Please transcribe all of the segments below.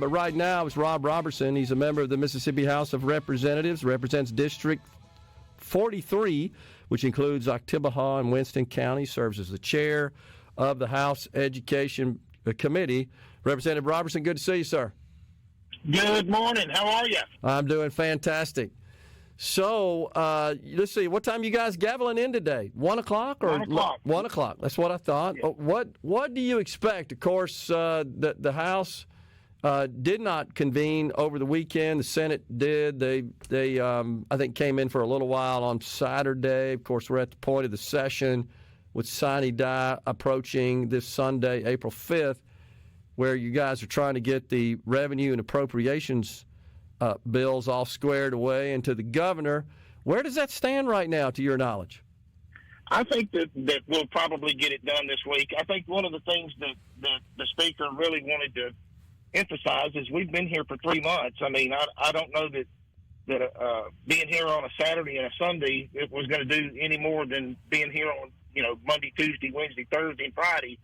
But right now, it's Rob Roberson. He's a member of the Mississippi House of Representatives, represents District 43, which includes Oktibbeha and Winston County, serves as the chair of the House Education Committee. Representative Roberson, good to see you, sir. Good morning. How are you? I'm doing fantastic. So, let's see, what time you guys gaveling in today? 1 o'clock? 1 o'clock. 1 o'clock. That's what I thought. Yeah. What do you expect? Of course, the House did not convene over the weekend. The Senate did. They I think, came in for a little while on Saturday. Of course, we're at the point of the session with sine die approaching this Sunday, April 5th, where you guys are trying to get the revenue and appropriations bills all squared away. And to the governor, where does that stand right now, to your knowledge? I think that we'll probably get it done this week. I think one of the things that the Speaker really wanted to emphasize is we've been here for 3 months. I mean, I don't know that being here on a Saturday and a Sunday it was going to do any more than being here on Monday, Tuesday, Wednesday, Thursday, and Friday.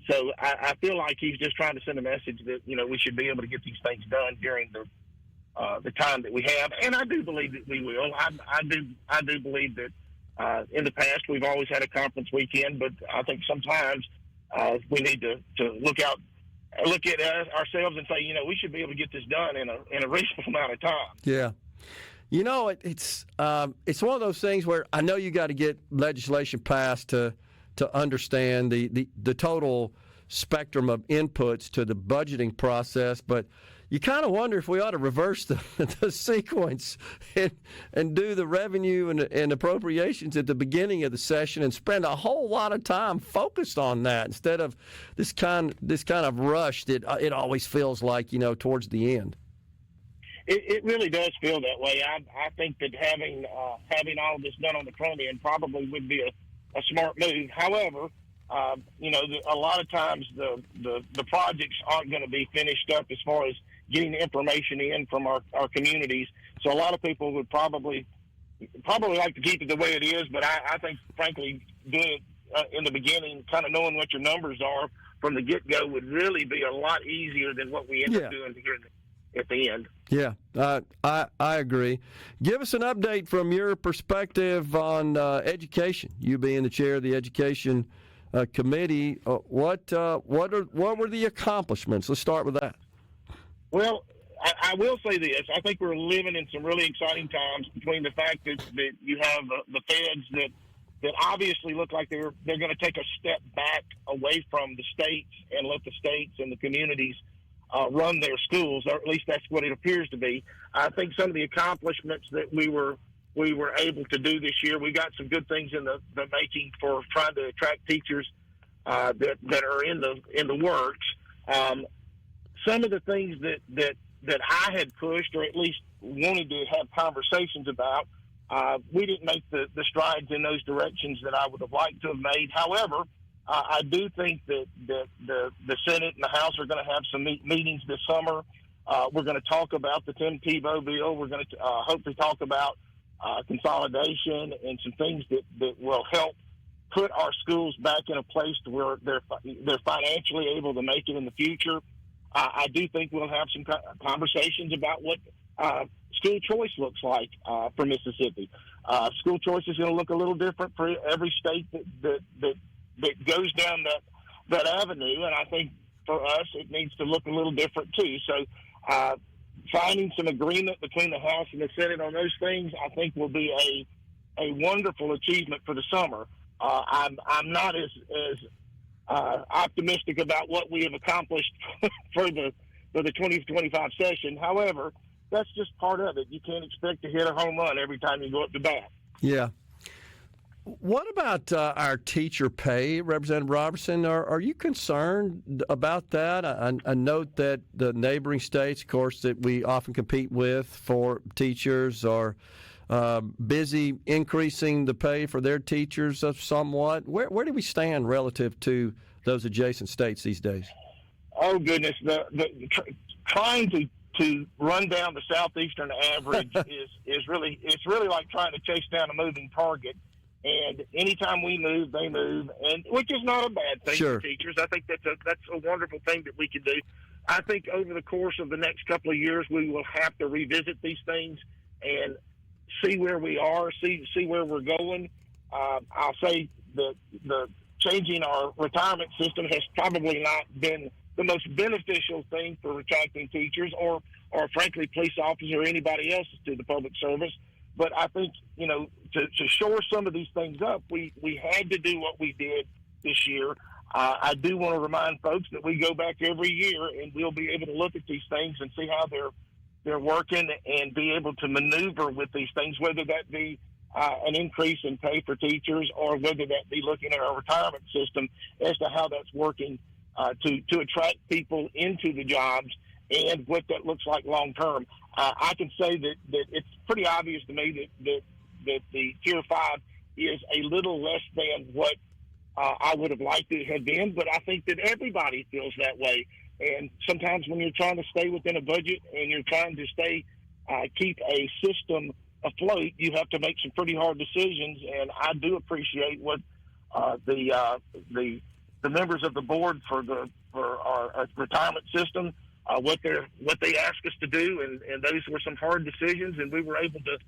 So I feel like he's just trying to send a message that we should be able to get these things done during the time that we have, and I do believe that we will. I do believe that in the past we've always had a conference weekend, but I think sometimes we need to look at ourselves and say, we should be able to get this done in a reasonable amount of time. Yeah. It's one of those things where I know you got to get legislation passed to understand the total spectrum of inputs to the budgeting process, but you kind of wonder if we ought to reverse the sequence and do the revenue and appropriations at the beginning of the session and spend a whole lot of time focused on that instead of this kind of rush that it always feels like towards the end. It really does feel that way. I think that having all of this done on the front end probably would be a smart move. However, a lot of times the projects aren't going to be finished up as far as getting the information in from our communities. So a lot of people would probably like to keep it the way it is, but I think, frankly, doing it in the beginning, kind of knowing what your numbers are from the get-go would really be a lot easier than what we end up doing here at the end. Yeah, I agree. Give us an update from your perspective on education. You being the chair of the Education Committee, what were the accomplishments? Let's start with that. Well, I will say this. I think we're living in some really exciting times between the fact that you have the feds that obviously look like they're going to take a step back away from the states and let the states and the communities run their schools, or at least that's what it appears to be. I think some of the accomplishments that we were able to do this year, we got some good things in the making for trying to attract teachers that are in the works. Some of the things that I had pushed, or at least wanted to have conversations about, we didn't make the strides in those directions that I would have liked to have made. However, I do think that the Senate and the House are going to have some meetings this summer. We're going to talk about the Tim Tebow bill. We're going to hopefully talk about consolidation and some things that will help put our schools back in a place to where they're financially able to make it in the future. I do think we'll have some conversations about what school choice looks like for Mississippi. School choice is going to look a little different for every state that goes down that avenue, and I think for us it needs to look a little different too. So finding some agreement between the House and the Senate on those things, I think, will be a wonderful achievement for the summer. I'm not as optimistic about what we have accomplished for the 2025 session. However, that's just part of it. You can't expect to hit a home run every time you go up to bat. Yeah. What about our teacher pay, Representative Roberson? Are you concerned about that? I note that the neighboring states, of course, that we often compete with for teachers are busy increasing the pay for their teachers somewhat. Where do we stand relative to those adjacent states these days? Oh, goodness. Trying to run down the southeastern average is really like trying to chase down a moving target. And anytime we move, they move, and which is not a bad thing for teachers. I think that's a wonderful thing that we can do. I think over the course of the next couple of years, we will have to revisit these things and see where we are, see where we're going. I'll say the changing our retirement system has probably not been the most beneficial thing for attracting teachers or frankly, police officers or anybody else to the public service. But I think, to shore some of these things up, we had to do what we did this year. I do want to remind folks that we go back every year and we'll be able to look at these things and see how they're working and be able to maneuver with these things, whether that be an increase in pay for teachers or whether that be looking at our retirement system as to how that's working to attract people into the jobs and what that looks like long term. I can say that it's pretty obvious to me that the Tier 5 is a little less than what I would have liked it had been, but I think that everybody feels that way. And sometimes when you're trying to stay within a budget and you're trying to keep a system afloat, you have to make some pretty hard decisions. And I do appreciate what the members of the board for our retirement system, what they asked us to do, and those were some hard decisions, and we were able to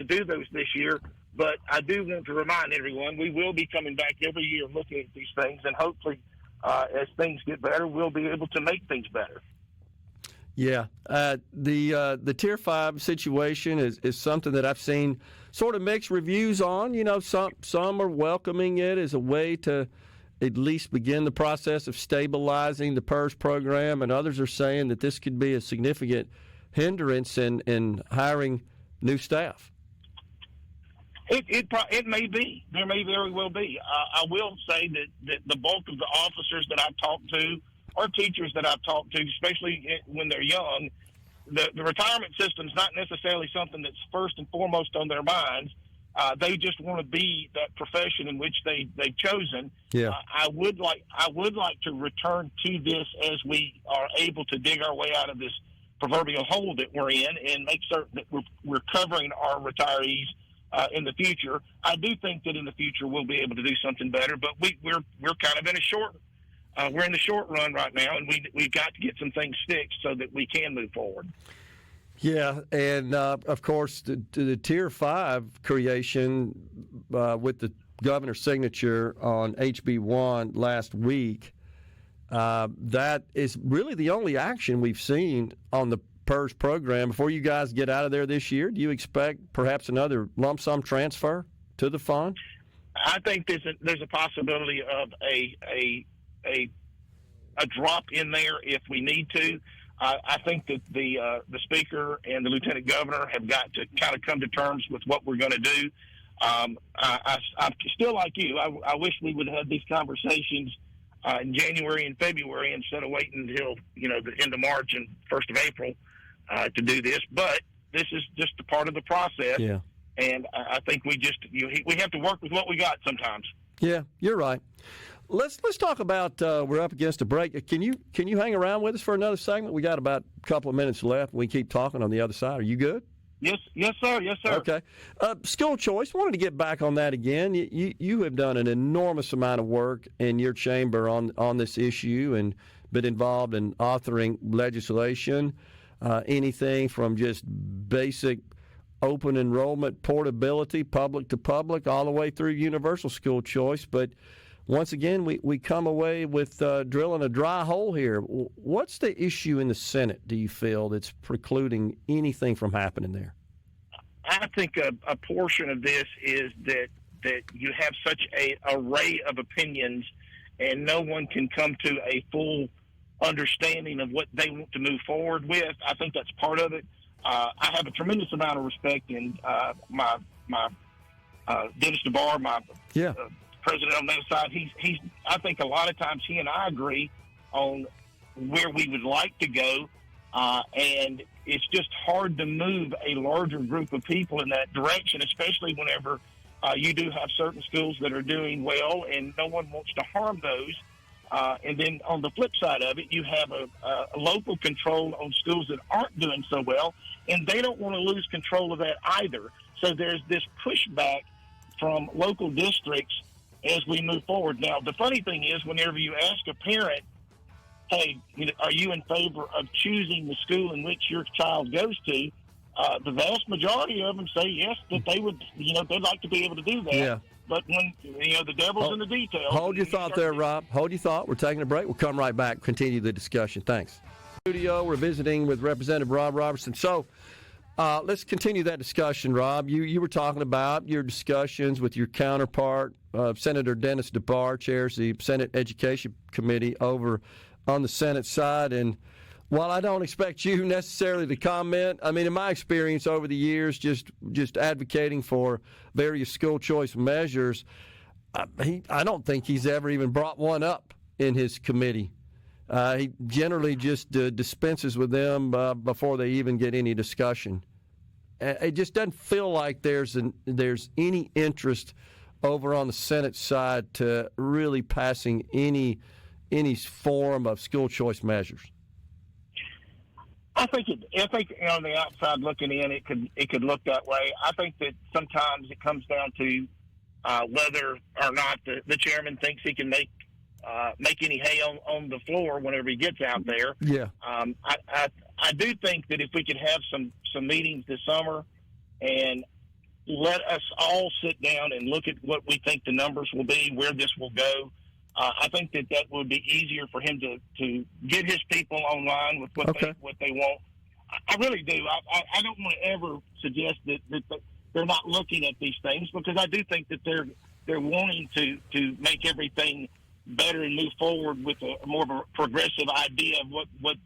do those this year. But I do want to remind everyone, we will be coming back every year looking at these things, and hopefully as things get better, we'll be able to make things better. Yeah, the Tier 5 situation is something that I've seen sort of mixed reviews on. Some are welcoming it as a way to at least begin the process of stabilizing the PERS program, and others are saying that this could be a significant hindrance in hiring new staff. It may be. There may very well be. I will say that the bulk of the officers that I've talked to or teachers that I've talked to, especially when they're young, the retirement system is not necessarily something that's first and foremost on their minds. They just want to be that profession in which they've chosen. Yeah. I would like to return to this as we are able to dig our way out of this proverbial hole that we're in and make certain that we're covering our retirees in the future. I do think that in the future we'll be able to do something better, but we're kind of in we're in the short run right now, and we've got to get some things fixed so that we can move forward. Yeah, and of course the Tier 5 creation with the governor's signature on HB1 last week, that is really the only action we've seen on the PERS program. Before you guys get out of there this year, do you expect perhaps another lump sum transfer to the fund? I think there's a possibility of a drop in there if we need to. I think that the speaker and the lieutenant governor have got to kind of come to terms with what we're going to do. I'm still like you. I wish we would have these conversations in January and February instead of waiting until the end of March and 1st of April to do this. But this is just a part of the process. Yeah. And I think we have to work with what we got sometimes. Yeah, you're right. Let's talk about we're up against a break. Can you hang around with us for another segment? We got about a couple of minutes left. We keep talking on the other side. Are you good? Yes, sir. Okay. School choice. Wanted to get back on that again. You have done an enormous amount of work in your chamber on this issue and been involved in authoring legislation. Anything from just basic open enrollment portability, public to public, all the way through universal school choice. But once again, we come away with drilling a dry hole here. What's the issue in the Senate, do you feel, that's precluding anything from happening there? I think a portion of this is that you have such an array of opinions and no one can come to a full understanding of what they want to move forward with. I think that's part of it. I have a tremendous amount of respect in my Dennis DeBar, my president on the other side. He's. I think a lot of times he and I agree on where we would like to go, and it's just hard to move a larger group of people in that direction, especially whenever you do have certain schools that are doing well, and no one wants to harm those. And then on the flip side of it, you have a local control on schools that aren't doing so well, and they don't want to lose control of that either. So there's this pushback from local districts as we move forward. Now, the funny thing is, whenever you ask a parent hey, are you in favor of choosing the school in which your child goes to? The vast majority of them say yes, that they would, they'd like to be able to do that. Yeah. But when, the devil's in the details. Hold your thought there, Rob. Hold your thought. We're taking a break. We'll come right back, continue the discussion. Thanks. Studio, we're visiting with Representative Rob Roberson. So let's continue that discussion, Rob. You were talking about your discussions with your counterpart, Senator Dennis DeBar, chairs the Senate Education Committee over on the Senate side. And while I don't expect you necessarily to comment, I mean, in my experience over the years, just advocating for various school choice measures, I don't think he's ever even brought one up in his committee. He generally just dispenses with them before they even get any discussion. It just doesn't feel like there's any interest over on the Senate side to really passing any form of school choice measures. I think on the outside looking in, it could look that way. I think that sometimes it comes down to whether or not the chairman thinks he can make any hay on the floor whenever he gets out there. Yeah. I do think that if we could have some meetings this summer and let us all sit down and look at what we think the numbers will be, where this will go, I think that would be easier for him to get his people online with what they want. I really do. I don't want to ever suggest that they're not looking at these things, because I do think that they're wanting to make everything better and move forward with a more of a progressive idea of what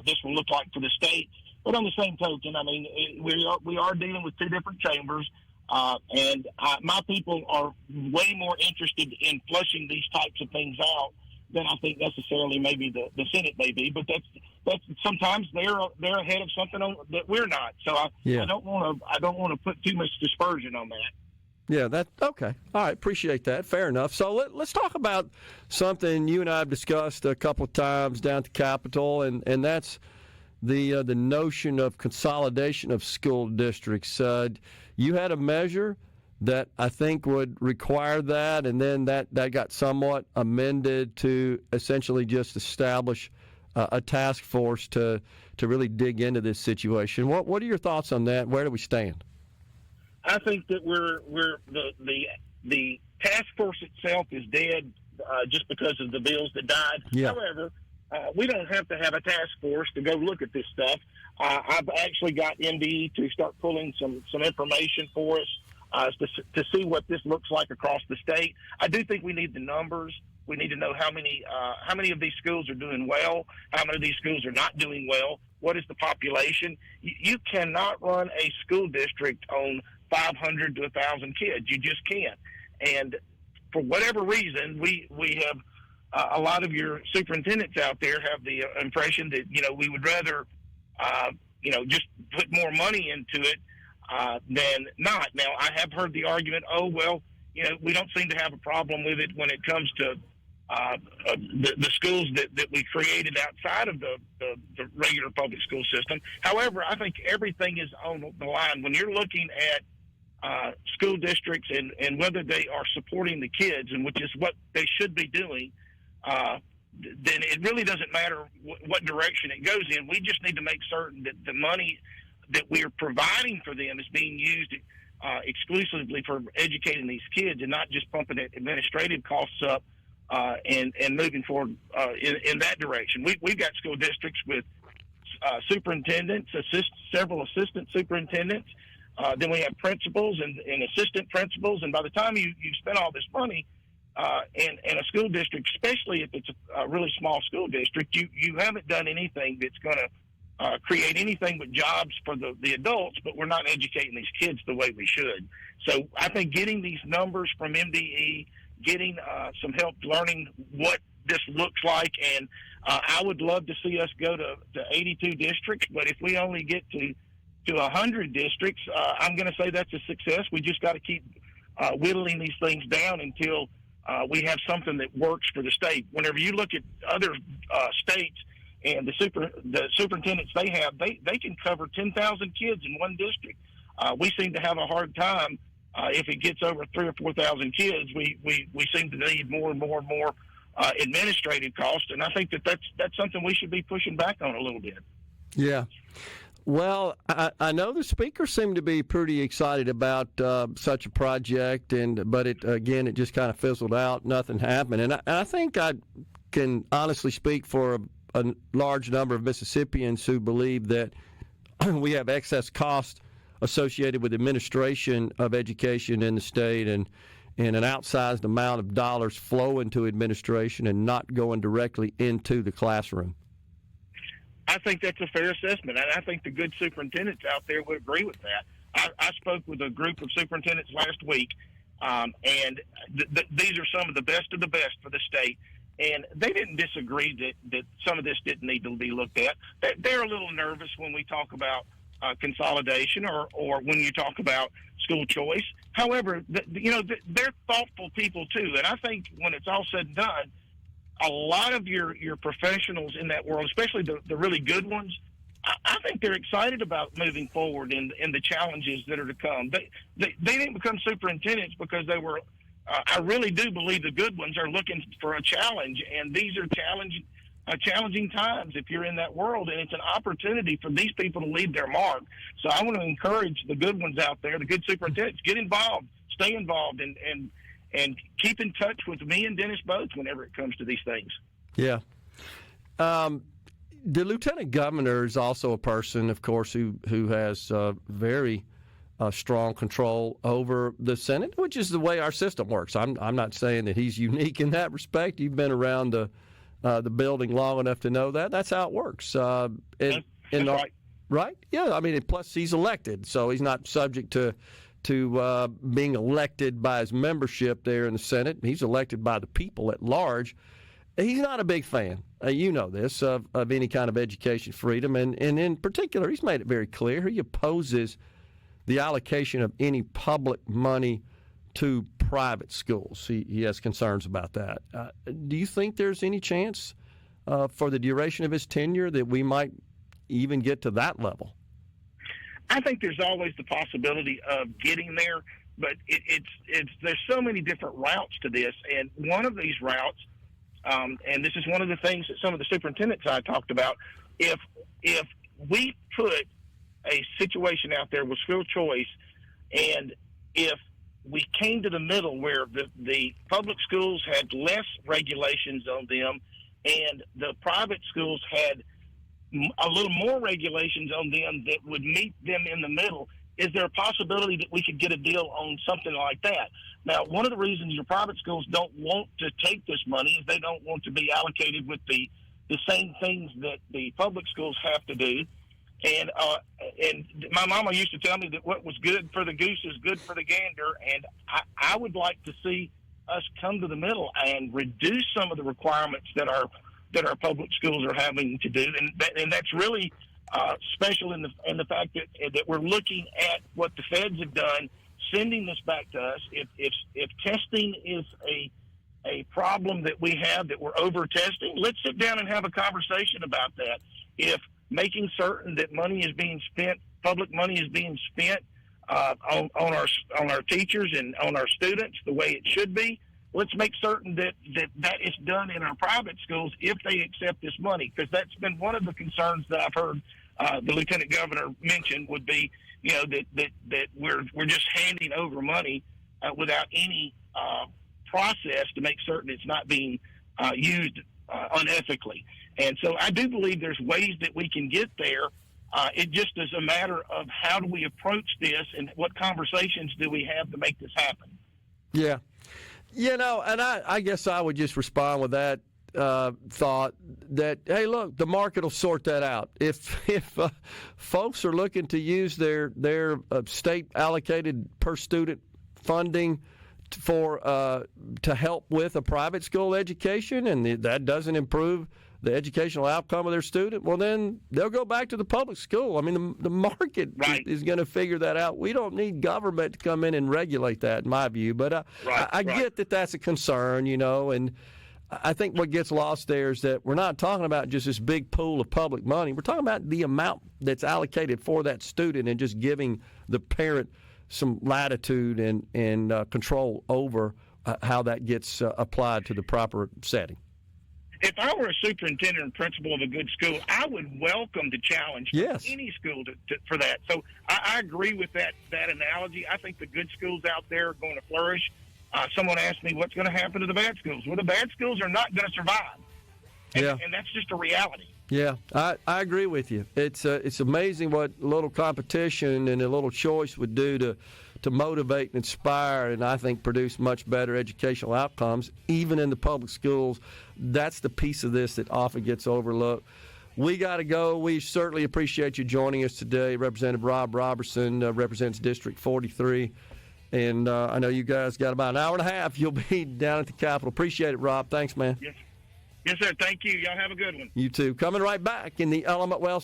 this will look like for the state. But on the same token, I mean, we are dealing with two different chambers. And my people are way more interested in flushing these types of things out than I think necessarily maybe the Senate may be. But that's sometimes they're ahead of something that we're not. So I don't want to put too much dispersion on that. Yeah, okay. All right, appreciate that. Fair enough. So let's talk about something you and I have discussed a couple of times down at the Capitol, and that's the notion of consolidation of school districts. You had a measure that I think would require that, and then that got somewhat amended to essentially just establish a task force to really dig into this situation. What are your thoughts on that? Where do we stand? I think that we're the task force itself is dead just because of the bills that died. Yeah. However, we don't have to have a task force to go look at this stuff. I've actually got MDE to start pulling some information for us to see what this looks like across the state. I do think we need the numbers. We need to know how many of these schools are doing well, how many of these schools are not doing well. What is the population? You cannot run a school district on 500 to 1,000 kids. You just can't. And for whatever reason, we have a lot of your superintendents out there have the impression that, we would rather, just put more money into it than not. Now, I have heard the argument, we don't seem to have a problem with it when it comes to the schools that we created outside of the regular public school system. However, I think everything is on the line. When you're looking at school districts and whether they are supporting the kids, and which is what they should be doing, then it really doesn't matter what direction it goes in. We just need to make certain that the money that we're providing for them is being used exclusively for educating these kids, and not just pumping administrative costs up and moving forward in that direction. We've got school districts with superintendents, several assistant superintendents. Then we have principals and assistant principals. And by the time you spend all this money in a school district, especially if it's a really small school district, you haven't done anything that's going to create anything but jobs for the adults, but we're not educating these kids the way we should. So I think getting these numbers from MDE, getting some help learning what this looks like, and I would love to see us go to 82 districts, but if we only get to 100 districts, I'm going to say that's a success. We just got to keep whittling these things down until we have something that works for the state. Whenever you look at other states and the superintendents they have, they can cover 10,000 kids in one district. We seem to have a hard time if it gets over 3,000 or 4,000 kids. We seem to need more and more and more administrative cost, and I think that's something we should be pushing back on a little bit. Yeah. Well, I know the speakers seem to be pretty excited about such a project, but it just kind of fizzled out. Nothing happened, and I think I can honestly speak for a large number of Mississippians who believe that we have excess cost associated with administration of education in the state, and an outsized amount of dollars flow into administration and not going directly into the classroom. I think that's a fair assessment, and I think the good superintendents out there would agree with that. I spoke with a group of superintendents last week, and these are some of the best for the state, and they didn't disagree that some of this didn't need to be looked at. They're a little nervous when we talk about consolidation or when you talk about school choice. However, they're thoughtful people too, and I think when it's all said and done, a lot of your professionals in that world, especially the really good ones, I think they're excited about moving forward in the challenges that are to come. They didn't become superintendents because they were. I really do believe the good ones are looking for a challenge, and these are challenging times if you're in that world, and it's an opportunity for these people to leave their mark. So I want to encourage the good ones out there, the good superintendents, get involved, stay involved, and keep in touch with me and Dennis both whenever it comes to these things. Yeah. The lieutenant governor is also a person, of course, who has very strong control over the Senate, which is the way our system works. I'm not saying that he's unique in that respect. You've been around the building long enough to know that. That's how it works. That's right. Right? Yeah. I mean, plus he's elected, so he's not subject to being elected by his membership there in the Senate. He's elected by the people at large. He's not a big fan, you know this, of any kind of education freedom. And in particular, he's made it very clear he opposes the allocation of any public money to private schools. He has concerns about that. Do you think there's any chance for the duration of his tenure that we might even get to that level? I think there's always the possibility of getting there, but there's so many different routes to this, and one of these routes, and this is one of the things that some of the superintendents I talked about, if we put a situation out there with school choice, and if we came to the middle where the public schools had less regulations on them and the private schools had a little more regulations on them that would meet them in the middle, is there a possibility that we could get a deal on something like that? Now, one of the reasons your private schools don't want to take this money is they don't want to be allocated with the same things that the public schools have to do. And my mama used to tell me that what was good for the goose is good for the gander, and I would like to see us come to the middle and reduce some of the requirements that our public schools are having to do, and that's really special in the fact that we're looking at what the feds have done, sending this back to us. If testing is a problem that we have, that we're over testing, let's sit down and have a conversation about that. If making certain that money is being spent, public money is being spent on our teachers and on our students the way it should be, let's make certain that is done in our private schools if they accept this money, because that's been one of the concerns that I've heard the lieutenant governor mention would be, that we're just handing over money without any process to make certain it's not being used unethically. And so I do believe there's ways that we can get there. It just is a matter of how do we approach this and what conversations do we have to make this happen. Yeah. And I guess I would just respond with that thought that, hey, look, the market will sort that out. If folks are looking to use their state allocated per student funding to help with a private school education, and that doesn't improve the educational outcome of their student, well, then they'll go back to the public school. I mean, the market is going to figure that out. We don't need government to come in and regulate that, in my view. But I get that that's a concern, and I think what gets lost there is that we're not talking about just this big pool of public money. We're talking about the amount that's allocated for that student and just giving the parent some latitude and control over how that gets applied to the proper setting. if I were a superintendent and principal of a good school, I would welcome the challenge from Yes. any school for that. So I agree with that analogy. I think the good schools out there are going to flourish. Someone asked me what's going to happen to the bad schools. Well, the bad schools are not going to survive. And that's just a reality. Yeah, I agree with you. It's amazing what a little competition and a little choice would do to motivate and inspire, and I think produce much better educational outcomes, even in the public schools. That's the piece of this that often gets overlooked. We got to go. We certainly appreciate you joining us today. Representative Rob Roberson represents District 43, and I know you guys got about an hour and a half. You'll be down at the Capitol. Appreciate it, Rob. Thanks, man. Yes, sir. Thank you. Y'all have a good one. You too. Coming right back in the Element Wealth